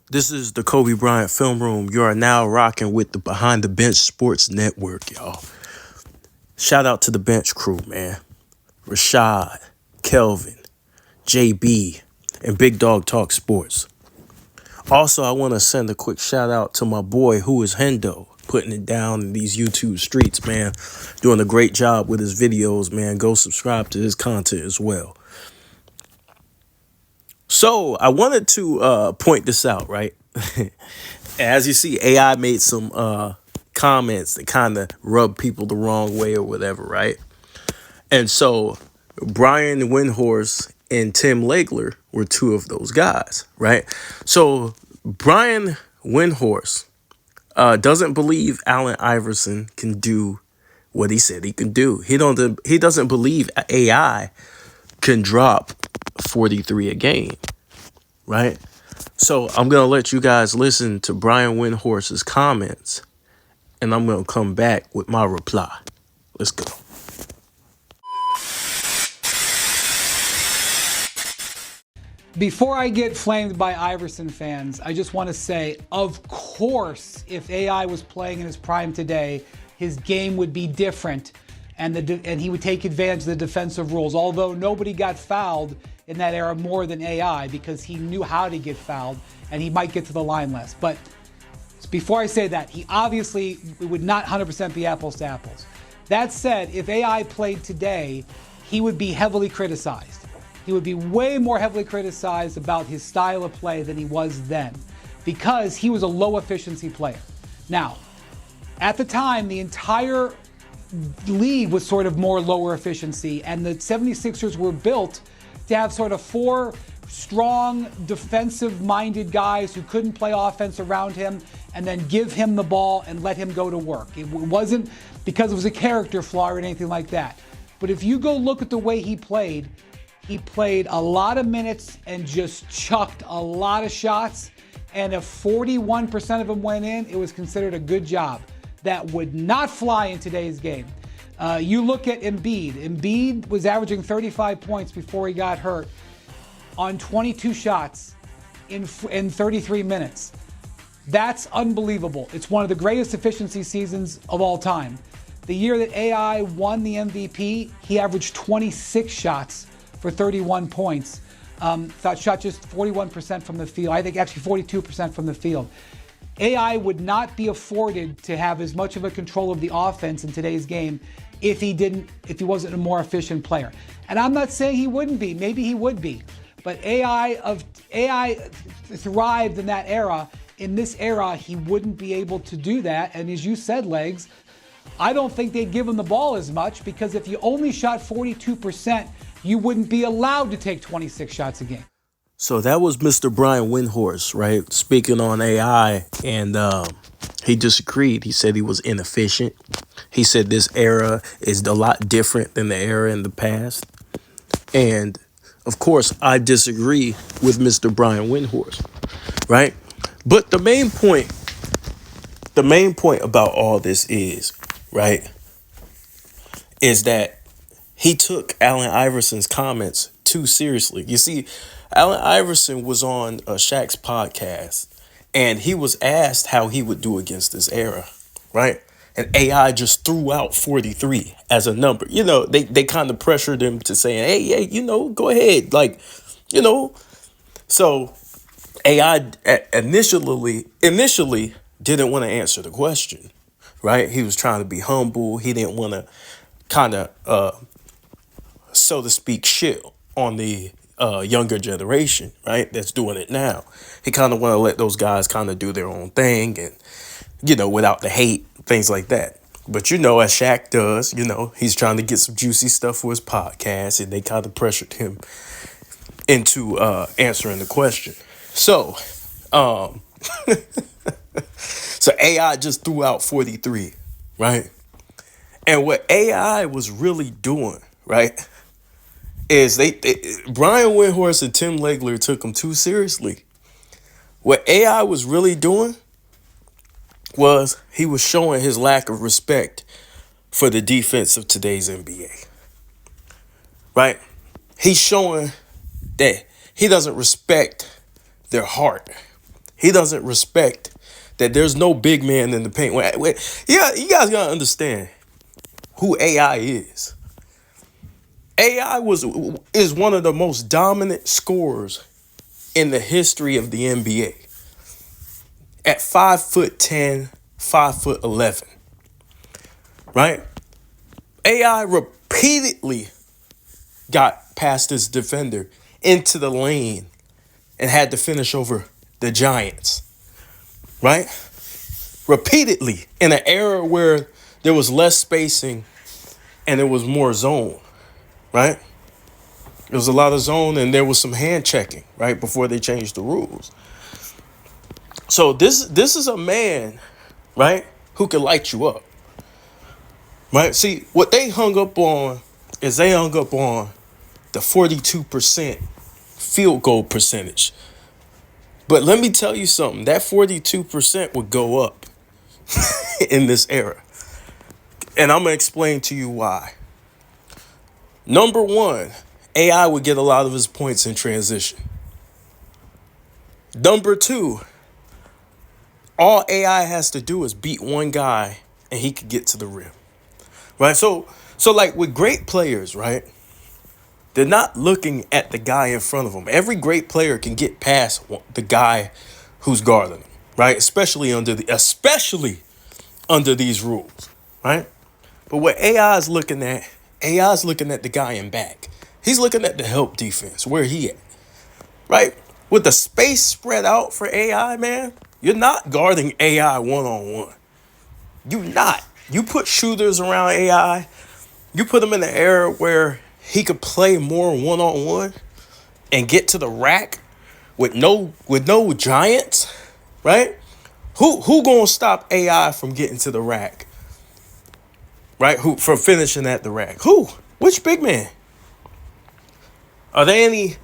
This is the Kobe Bryant Film Room. You are now rocking with the Behind the Bench Sports Network, y'all. Shout out to the bench crew, man. Rashad, Kelvin, JB, and Big Dog Talk Sports. Also, I want to send a quick shout out to my boy, Who is Hendo, putting it down in these YouTube streets, man. Doing a great job with his videos, man. Go subscribe to his content as well. So I wanted to point this out, right? As you see, AI made some comments that kind of rub people the wrong way or whatever, right? And so Brian Windhorst and Tim Legler were two of those guys, right? So Brian Windhorst doesn't believe Allen Iverson can do what he said he can do. He doesn't believe AI can drop 43 a game, right? So I'm going to let you guys listen to Brian Windhorst's comments, and I'm going to come back with my reply. Let's go. Before I get flamed by Iverson fans, I just want to say, of course, if AI was playing in his prime today, his game would be different, and he would take advantage of the defensive rules. Although nobody got fouled in that era more than AI because he knew how to get fouled, and he might get to the line less. But before I say that, he obviously would not 100% be apples to apples. That said, if AI played today, he would be heavily criticized. He would be way more heavily criticized about his style of play than he was then because he was a low efficiency player. Now, at the time, the entire league was sort of more lower efficiency, and the 76ers were built to have sort of four strong defensive-minded guys who couldn't play offense around him and then give him the ball and let him go to work. It wasn't because it was a character flaw or anything like that. But if you go look at the way he played a lot of minutes and just chucked a lot of shots. And if 41% of them went in, it was considered a good job. That would not fly in today's game. You look at Embiid. Embiid was averaging 35 points before he got hurt on 22 shots in 33 minutes. That's unbelievable. It's one of the greatest efficiency seasons of all time. The year that AI won the MVP, he averaged 26 shots for 31 points. Shot just 41% from the field. I think actually 42% from the field. AI would not be afforded to have as much of a control of the offense in today's game if he wasn't a more efficient player. And I'm not saying he wouldn't be. Maybe he would be. But AI thrived in that era. In this era, he wouldn't be able to do that. And as you said, Legs, I don't think they'd give him the ball as much because if you only shot 42%, you wouldn't be allowed to take 26 shots a game. So that was Mr. Brian Windhorst, right? Speaking on AI, and he disagreed. He said he was inefficient. He said this era is a lot different than the era in the past. And of course, I disagree with Mr. Brian Windhorst, right? But the main point about all this is, right, is that he took Allen Iverson's comments too seriously. You see, Allen Iverson was on Shaq's podcast, and he was asked how he would do against this era, right? And AI just threw out 43 as a number. You know, they kind of pressured him to say, hey, go ahead. Like, so AI initially didn't want to answer the question, right? He was trying to be humble. He didn't want to kind of so to speak, shit on the younger generation, right? That's doing it now. He kind of want to let those guys kind of do their own thing and, without the hate, things like that. But, as Shaq does, he's trying to get some juicy stuff for his podcast, and they kind of pressured him into answering the question. So, so AI just threw out 43, right? And what AI was really doing, right, is Brian Windhorst and Tim Legler took him too seriously. What AI was really doing was he was showing his lack of respect for the defense of today's NBA. Right? He's showing that he doesn't respect their heart. He doesn't respect that there's no big man in the paint. Yeah, you guys gotta understand who AI is. AI is one of the most dominant scorers in the history of the NBA. At 5'10", 5'11", right? AI repeatedly got past his defender into the lane and had to finish over the Giants, right? Repeatedly in an era where there was less spacing and there was more zone, right? There was a lot of zone and there was some hand checking, right, before they changed the rules. So this is a man, right, who could light you up, right? See, what they hung up on is they hung up on the 42% field goal percentage. But let me tell you something, that 42% would go up in this era. And I'm going to explain to you why. Number one, AI would get a lot of his points in transition. Number two, all AI has to do is beat one guy and he could get to the rim. Right? So like with great players, right? They're not looking at the guy in front of them. Every great player can get past the guy who's guarding them, right? Especially under these rules, right? But what AI is looking at the guy in back. He's looking at the help defense, where he at, right? With the space spread out for AI, man, you're not guarding AI one-on-one. You're not. You put shooters around AI. You put him in the era where he could play more one-on-one and get to the rack with no giants, right? Who gonna stop AI from getting to the rack? Right? Who from finishing at the rack? Who? Which big man? Are there any?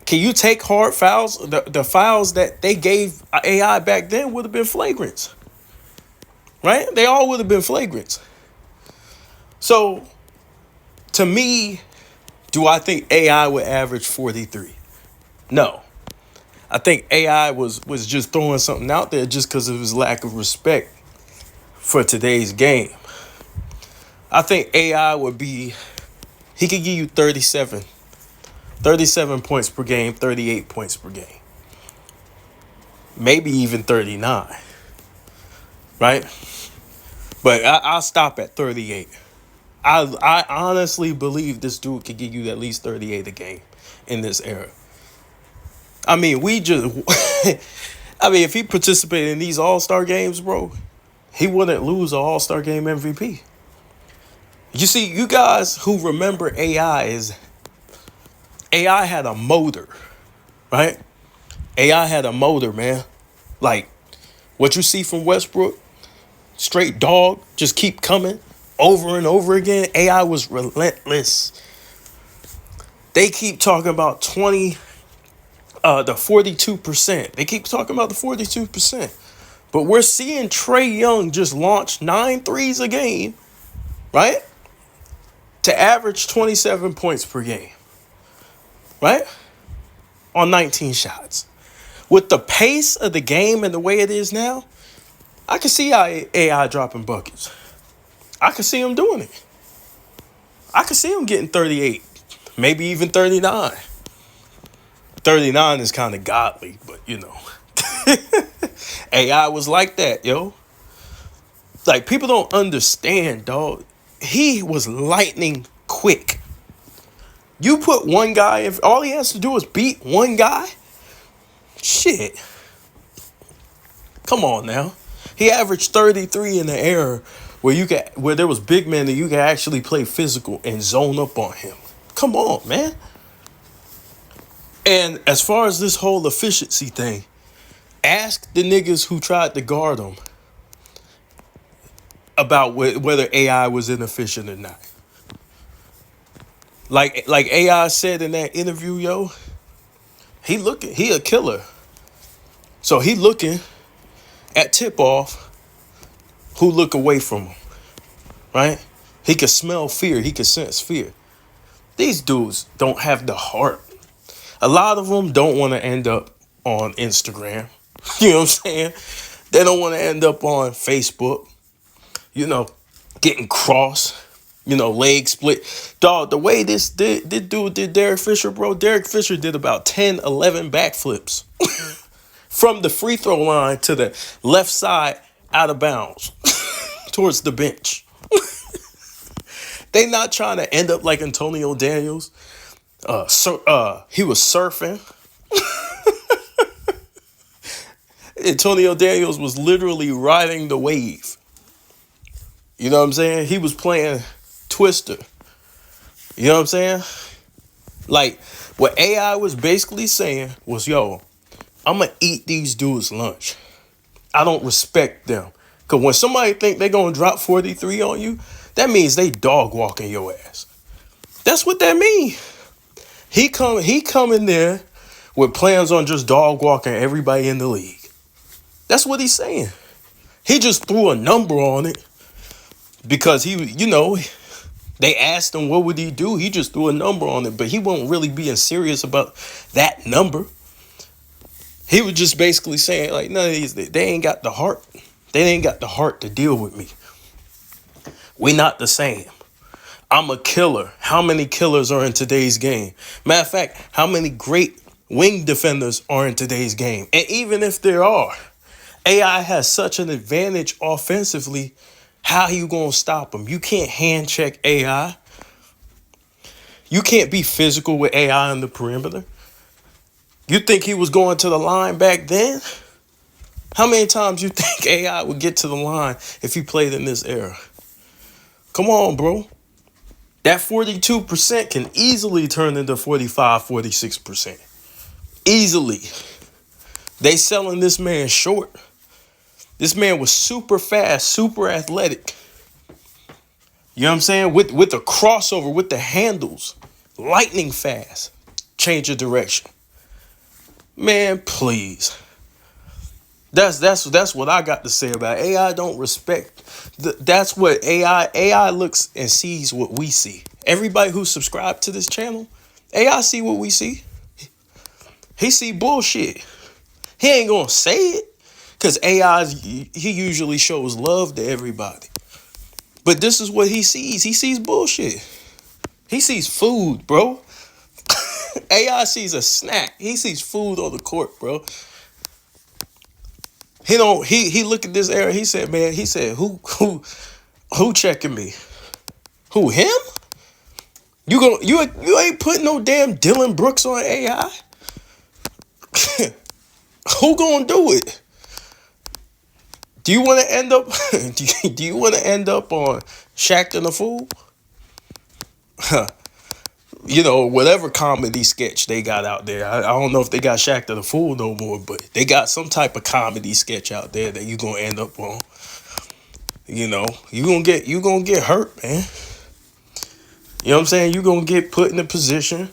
Can you take hard fouls? The fouls that they gave AI back then would have been flagrants. Right? They all would have been flagrants. So, to me, do I think AI would average 43? No. I think AI was just throwing something out there just because of his lack of respect for today's game. I think AI he could give you 37 points per game, 38 points per game. Maybe even 39. Right? But I'll stop at 38. I honestly believe this dude could give you at least 38 a game in this era. I mean, if he participated in these All-Star games, bro, he wouldn't lose an All-Star game MVP. You see, you guys who remember AI had a motor, right? AI had a motor, man. Like what you see from Westbrook, straight dog, just keep coming over and over again. AI was relentless. They keep talking about the 42%. They keep talking about the 42%. But we're seeing Trae Young just launch 9 threes a game, right? To average 27 points per game, right? On 19 shots. With the pace of the game and the way it is now, I can see AI dropping buckets. I can see him doing it. I can see him getting 38, maybe even 39. 39 is kind of godly, but you know. AI was like that, yo. Like, people don't understand, dog. He was lightning quick. You put one guy, if all he has to do is beat one guy, shit. Come on now. He averaged 33 in the era where there was big men that you could actually play physical and zone up on him. Come on, man. And as far as this whole efficiency thing, ask the niggas who tried to guard him about whether AI was inefficient or not. Like AI said in that interview, yo, he a killer. So he looking at tip-off who look away from him, right? He could smell fear. He could sense fear. These dudes don't have the heart. A lot of them don't want to end up on Instagram. You know what I'm saying? They don't want to end up on Facebook, getting crossed, leg split. Dog, the way this dude did Derek Fisher, bro, Derek Fisher did about 10, 11 backflips from the free throw line to the left side out of bounds towards the bench. They not trying to end up like Antonio Daniels. He was surfing. Antonio Daniels was literally riding the wave. You know what I'm saying? He was playing Twister. You know what I'm saying? Like, what AI was basically saying was, yo, I'm going to eat these dudes' lunch. I don't respect them. Because when somebody think they're going to drop 43 on you, that means they dog walking your ass. That's what that means. He come in there with plans on just dog walking everybody in the league. That's what he's saying. He just threw a number on it because they asked him what would he do. He just threw a number on it, but he wasn't really being serious about that number. He was just basically saying, like, none of these, they ain't got the heart. They ain't got the heart to deal with me. We not the same. I'm a killer. How many killers are in today's game? Matter of fact, how many great wing defenders are in today's game? And even if there are, AI has such an advantage offensively. How you going to stop them? You can't hand check AI. You can't be physical with AI on the perimeter. You think he was going to the line back then? How many times you think AI would get to the line if he played in this era? Come on, bro. That 42% can easily turn into 45, 46%. Easily. They selling this man short. This man was super fast, super athletic. You know what I'm saying? With the crossover, with the handles. Lightning fast. Change of direction. Man, please. That's what I got to say about it. AI don't respect. That's what AI looks and sees what we see. Everybody who subscribed to this channel, AI see what we see. He see bullshit. He ain't gonna say it because he usually shows love to everybody. But this is what he sees. He sees bullshit. He sees food, bro. AI sees a snack. He sees food on the court, bro. He looked at this era. He said, man, who checking me? Who, him? You ain't putting no damn Dylan Brooks on AI? Who gonna do it? Do you want to end up do you want to end up on Shaq and the Fool? Whatever comedy sketch they got out there. I don't know if they got Shaq to the Fool no more, but they got some type of comedy sketch out there that you gonna end up on. You gonna get hurt, man. You know what I'm saying? You gonna get put in a position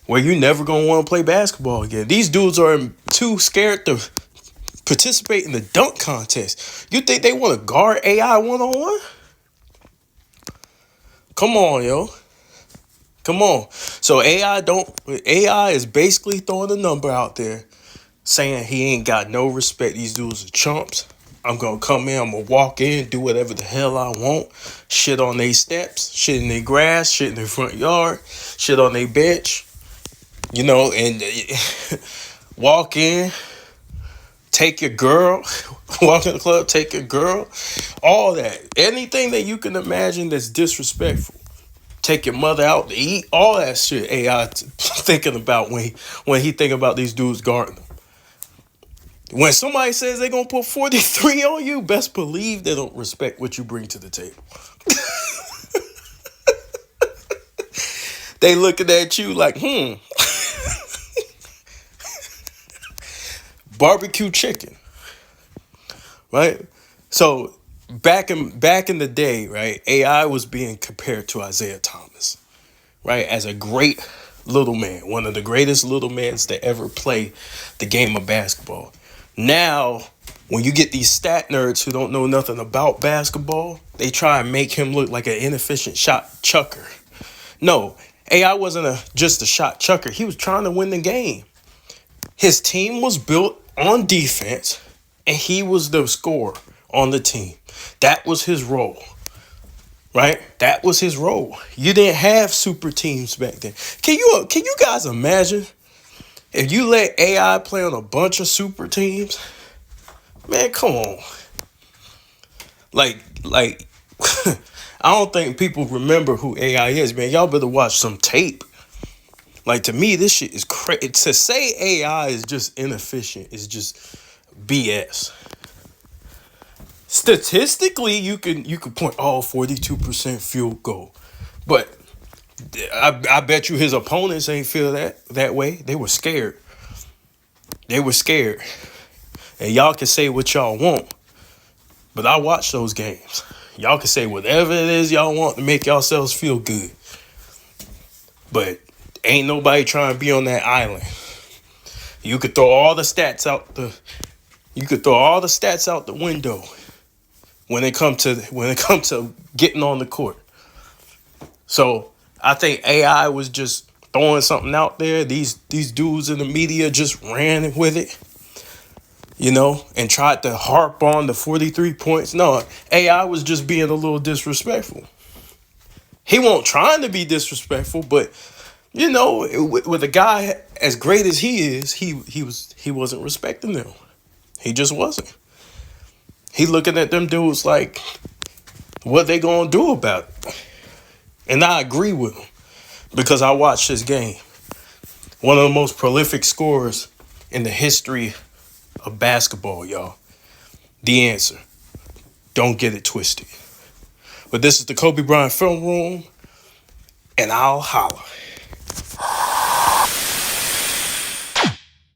where you never gonna want to play basketball again. These dudes are too scared to participate in the dunk contest. You think they want to guard AI one-on-one? Come on, yo. Come on. So AI is basically throwing a number out there saying he ain't got no respect. These dudes are chumps. I'm going to come in. I'm going to walk in, do whatever the hell I want. Shit on their steps, shit in their grass, shit in their front yard, shit on their bench. And walk in, take your girl, walk in the club, take your girl. All that. Anything that you can imagine that's disrespectful. Take your mother out to eat, all that shit AI thinking about when he think about these dudes guarding them. When somebody says they're going to put 43 on you, best believe they don't respect what you bring to the table. They looking at you like, barbecue chicken, right? So back in the day, right, AI was being compared to Isaiah Thomas, right, as a great little man, one of the greatest little men to ever play the game of basketball. Now, when you get these stat nerds who don't know nothing about basketball, they try and make him look like an inefficient shot chucker. No, AI wasn't just a shot chucker. He was trying to win the game. His team was built on defense, and he was the scorer on the team. That was his role, right? That was his role. You didn't have super teams back then. Can you guys imagine if you let AI play on a bunch of super teams? Man, come on. Like, I don't think people remember who AI is, man. Y'all better watch some tape. Like, to me, this shit is crazy. To say AI is just inefficient is just BS. Statistically, you can point, 42% field goal. But I bet you his opponents ain't feel that way. They were scared. They were scared. And y'all can say what y'all want, but I watch those games. Y'all can say whatever it is y'all want to make yourselves feel good. But ain't nobody trying to be on that island. You could throw all the stats out the window when it come to getting on the court. So I think AI was just throwing something out there. These dudes in the media just ran with it, and tried to harp on the 43 points. No, AI was just being a little disrespectful. He won't trying to be disrespectful, but with a guy as great as he is, he wasn't respecting them. He just wasn't. He looking at them dudes like, what they gonna do about it? And I agree with him because I watched this game. One of the most prolific scorers in the history of basketball, y'all. The answer. Don't get it twisted. But this is the Kobe Bryant Film Room, and I'll holla.